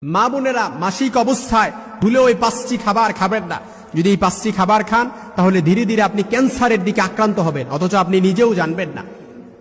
মা বোনেরা মাসিক অবস্থায় ভুলেও এই 5টি খাবার খাবেন না। যদি এই 5টি খাবার খান তাহলে ধীরে ধীরে আপনি ক্যান্সারের দিকে আক্রান্ত হবেন, অথচ আপনি নিজেও জানবেন না।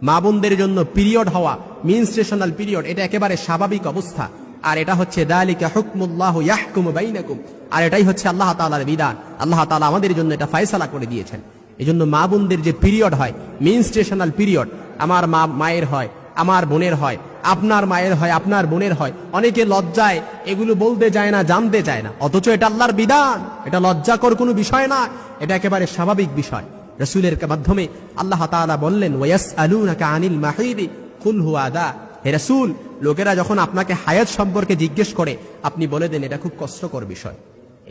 মা বোনদের জন্য পিরিয়ড হওয়া, মেনস্ট্রুয়েশনাল পিরিয়ড, এটা একেবারে স্বাভাবিক অবস্থা। আর এটা হচ্ছে যালিকা হুকমুল্লাহু ইয়াহকুমু বাইনাকুম, আর এটাই হচ্ছে আল্লাহ তাআলার বিধান। আল্লাহ তাআলা আমাদের জন্য এটা ফয়সালা করে দিয়েছেন। এজন্য মা বোনদের যে পিরিয়ড হয়, মেনস্ট্রুয়েশনাল পিরিয়ড, আমার মায়ের হয়, আমার বোনের হয়, আপনার মায়ের হয়, আপনার বোনের হয়, অনেকে লজ্জায় এগুলো বলতে যায় না, জানতে চায় না, অথচ এটা আল্লাহর বিধান। এটা লজ্জাকর কোনো বিষয় না, এটা একেবারে স্বাভাবিক বিষয়। রাসূলের মাধ্যমে আল্লাহ তাআলা বললেন, ওয়ায়াসআলুনাকা আনিল মাহিদি কুল হুয়া আযা। হে রাসূল, লোকেরা যখন আপনাকে হায়াত সম্পর্কে জিজ্ঞেস করে আপনি বলে দেন এটা খুব কষ্টকর বিষয়।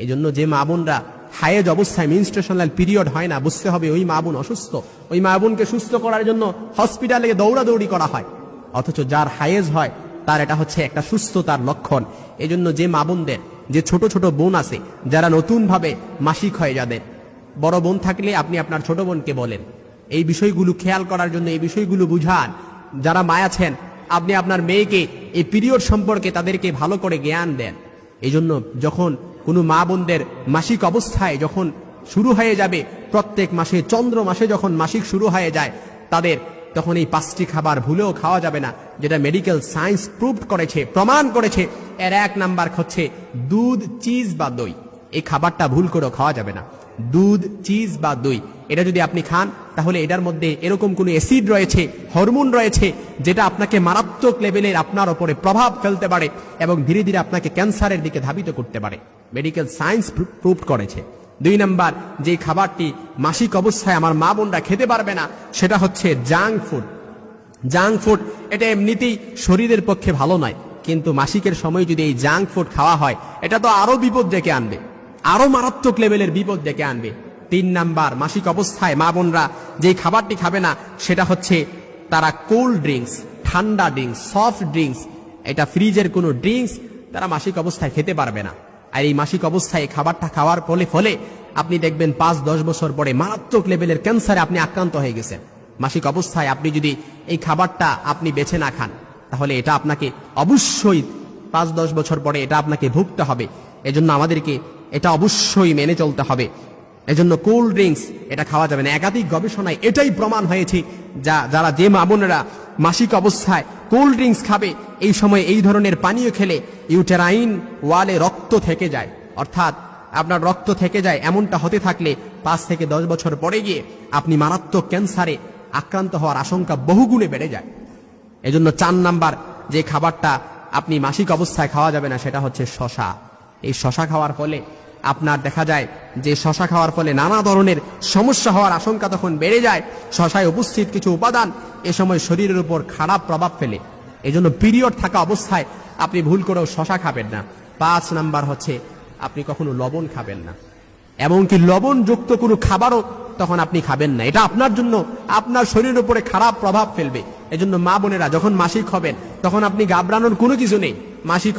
এই জন্য যে মা বোনরা হায়েজ অবস্থায় মেনস্ট্রুয়েশনাল পিরিয়ড হয় না, বুঝতে হবে ওই মা বোন অসুস্থ। ওই মা বোনকে সুস্থ করার জন্য হসপিটালে দৌড়াদৌড়ি করা হয়, অথচ যার হায়েজ হয় তার এটা হচ্ছে একটা সুস্থতার লক্ষণ। এই জন্য যে মা বোনদের, যে ছোট ছোট বোন আছে যারা নতুন ভাবে মাসিক হয়, যাদের বড় বোন থাকলে আপনি আপনার ছোট বোনকে বলেন এই বিষয়গুলো খেয়াল করার জন্য, এই বিষয়গুলো বুঝান। যারা মা আছেন আপনি আপনার মেয়েকে এই পিরিয়ড সম্পর্কে তাদেরকে ভালো করে জ্ঞান দেন। এই জন্য যখন কোনো মা বোনদের মাসিক অবস্থায় যখন শুরু হয়ে যাবে, প্রত্যেক মাসে চন্দ্র মাসে যখন মাসিক শুরু হয়ে যায় তাদের, তখন এই 5টি খাবার ভুলেও খাওয়া যাবে না, যেটা মেডিকেল সায়েন্স প্রুভ করেছে, প্রমাণ করেছে। এর 1 নাম্বার হচ্ছে দুধ, চিজ বা দই। এই খাবারটা ভুল করেও খাওয়া যাবে না। দুধ, চিজ বা দই, এটা যদি আপনি খান তাহলে এটার মধ্যে এরকম কোনো অ্যাসিড রয়েছে, হরমোন রয়েছে, যেটা আপনাকে মারাত্মক লেভেলের আপনার উপরে প্রভাব ফেলতে পারে এবং ধীরে ধীরে আপনাকে ক্যান্সারের দিকে ধাবিত করতে পারে। মেডিকেল সায়েন্স প্রুভ করেছে। 2 নাম্বার যে খাবারটি মাসিক অবস্থায় আমার মা বোনরা খেতে পারবে না, সেটা হচ্ছে জাঙ্ক ফুড। জাঙ্ক ফুড এটা এমনিতেই শরীরের পক্ষে ভালো নয়, কিন্তু মাসিকের সময় যদি এই জাঙ্ক ফুড খাওয়া হয় এটা তো আরো বিপদ ডেকে আনবে, আরো মারাত্মক লেভেলের বিপদ ডেকে আনবে। 3 নাম্বার মাসিক অবস্থায় মা বোনরা যে খাবারটি খাবে না সেটা হচ্ছে তারা কোল্ড ড্রিঙ্কস, ঠান্ডা ড্রিঙ্কস, সফট ড্রিঙ্কস, এটা ফ্রিজের কোনো ড্রিঙ্কস তারা মাসিক অবস্থায় খেতে পারবে না। আর এই মাসিক অবস্থায় খাবারটা খাওয়ার ফলে আপনি দেখবেন 5-10 বছর পরে মারাত্মক লেভেলের ক্যান্সারে আপনি আক্রান্ত হয়ে গেছেন। মাসিক অবস্থায় আপনি যদি এই খাবারটা আপনি বেছে না খান তাহলে এটা আপনাকে অবশ্যই 5-10 বছর পরে এটা আপনাকে ভুগতে হবে। এজন্য আমাদেরকে এটা অবশ্যই মেনে চলতে হবে। এজন্য কোল্ড ড্রিঙ্কস এটা খাওয়া যাবে না। একাধিক গবেষণায় এটাই প্রমাণ হয়েছে, যারা যে মা বোনেরা মাসিক অবস্থায় কোল্ড ড্রিঙ্কস খাবে, এই সময় এই ধরনের পানীয় খেলে ইউটেরাইন ওয়ালে রক্ত থেকে যায়, অর্থাৎ আপনার রক্ত থেকে যায়। এমনটা হতে থাকলে 5 থেকে 10 বছর পরে গিয়ে আপনি মারাত্মক ক্যান্সারে আক্রান্ত হওয়ার আশঙ্কা বহুগুণে বেড়ে যায়। এজন্য 4 নাম্বার যে খাবারটা আপনি মাসিক অবস্থায় খাওয়া যাবে না সেটা হচ্ছে শশা। এই শশা খাওয়ার ফলে আপনার দেখা যায় যে শশা খাওয়ার ফলে নানা ধরনের সমস্যা হওয়ার আশঙ্কা তখন বেড়ে যায়। শশায় উপস্থিত কিছু উপাদান এ সময় শরীরের উপর খারাপ প্রভাব ফেলে। এজন্য পিরিয়ড থাকা অবস্থায় আপনি ভুল করেও শশা খাবেন না। 5 নাম্বার হচ্ছে আপনি কখনো লবণ খাবেন না, এমনকি লবণযুক্ত কোনো খাবারও তখন আপনি খাবেন না। এটা আপনার জন্য, আপনার শরীরের উপরে খারাপ প্রভাব ফেলবে। এজন্য মা বোনেরা যখন মাসিক হবেন তখন আপনি ঘাবড়ানোর কোনো কিছু নেই। মাসিক